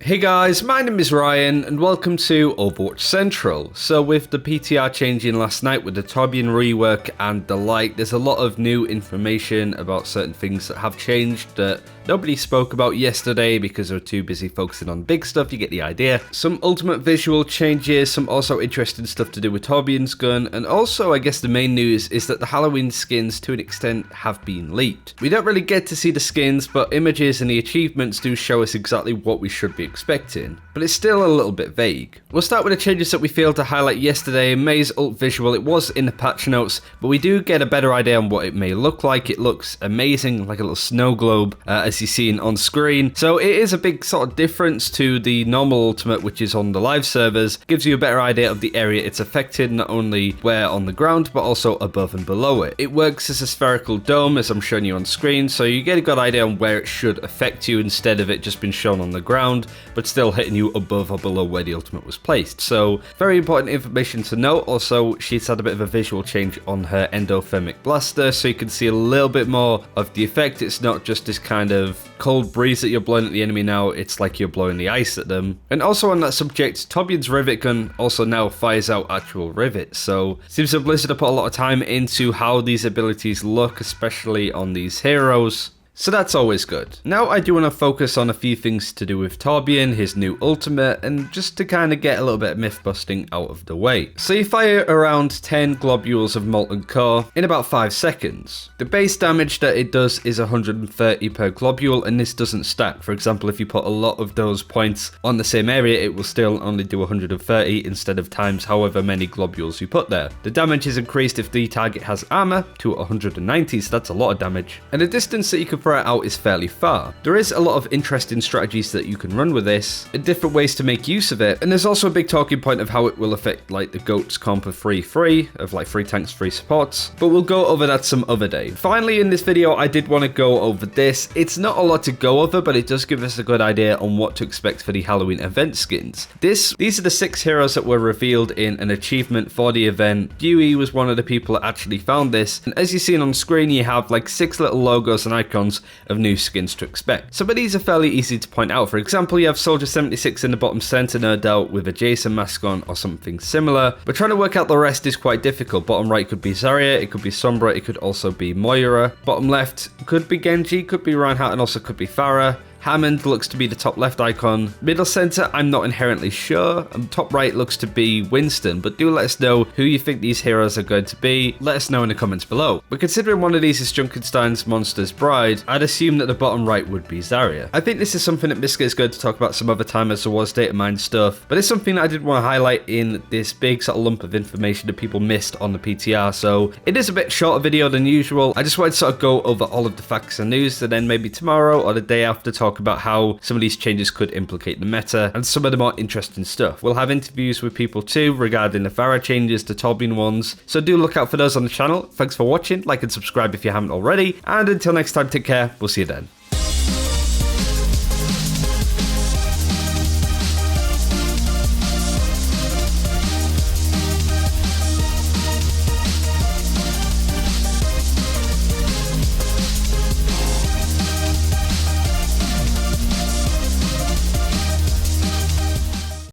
Hey guys, my name is Ryan and welcome to Overwatch Central. So with the PTR changing last night with the Torbjorn rework and the like, there's a lot of new information about certain things that have changed that nobody spoke about yesterday because they were too busy focusing on big stuff, you get the idea. Some ultimate visual changes, some also interesting stuff to do with Torbjorn's gun, and also I guess the main news is that the Halloween skins to an extent have been leaked. We don't really get to see the skins, but images and the achievements do show us exactly what we should be expecting, but it's still a little bit vague. We'll start with the changes that we failed to highlight yesterday. MEI's ult visual, it was in the patch notes, but we do get a better idea on what it may look like. It looks amazing, like a little snow globe, as you've seen on screen. So it is a big sort of difference to the normal ultimate, which is on the live servers. Gives you a better idea of the area it's affected, not only where on the ground, but also above and below it. It works as a spherical dome, as I'm showing you on screen, so you get a good idea on where it should affect you instead of it just being shown on the ground, but still hitting you above or below where the ultimate was placed. So very important information to note. Also, she's had a bit of a visual change on her endothermic blaster, so you can see a little bit more of the effect. It's not just this kind of cold breeze that you're blowing at the enemy now, it's like you're blowing the ice at them. And also on that subject, Torbjorn's rivet gun also now fires out actual rivets, so seems that Blizzard have put a lot of time into how these abilities look, especially on these heroes. So that's always good. Now I do want to focus on a few things to do with Torbjorn, his new ultimate, and just to kind of get a little bit of myth busting out of the way. So you fire around 10 globules of molten core in about 5 seconds. The base damage that it does is 130 per globule, and this doesn't stack. For example, if you put a lot of those points on the same area, it will still only do 130 instead of times however many globules you put there. The damage is increased if the target has armor to 190, so that's a lot of damage. And the distance that you can throw it out is fairly far. There is a lot of interesting strategies that you can run with this, and different ways to make use of it, and there's also a big talking point of how it will affect like the GOAT's comp of 3-3, of like 3 tanks, 3 supports, but we'll go over that some other day. Finally in this video I did want to go over this. It's not a lot to go over, but it does give us a good idea on what to expect for the Halloween event skins. These are the 6 heroes that were revealed in an achievement for the event. Dewey was one of the people that actually found this, and as you've seen on screen you have like 6 little logos and icons of new skins to expect. Some of these are fairly easy to point out. For example, you have Soldier 76 in the bottom center, no doubt with a Jason mask on or something similar, but trying to work out the rest is quite difficult. Bottom right could be Zarya, it could be Sombra, it could also be Moira. Bottom left could be Genji, could be Reinhardt, and also could be Pharah. Hammond looks to be the top left icon. Middle center, I'm not inherently sure. And top right looks to be Winston, but do let us know who you think these heroes are going to be. Let us know in the comments below. But considering one of these is Junkenstein's Monster's Bride, I'd assume that the bottom right would be Zarya. I think this is something that Miska is going to talk about some other time as there was data mine stuff, but it's something that I did want to highlight in this big sort of lump of information that people missed on the PTR, so it is a bit shorter video than usual. I just wanted to sort of go over all of the facts and news, and then maybe tomorrow or the day after talk about how some of these changes could implicate the meta and some of the more interesting stuff. We'll have interviews with people too regarding the Pharah changes, the Torbjorn ones, so do look out for those on the channel. Thanks for watching, like and subscribe if you haven't already, and until next time, take care, we'll see you then.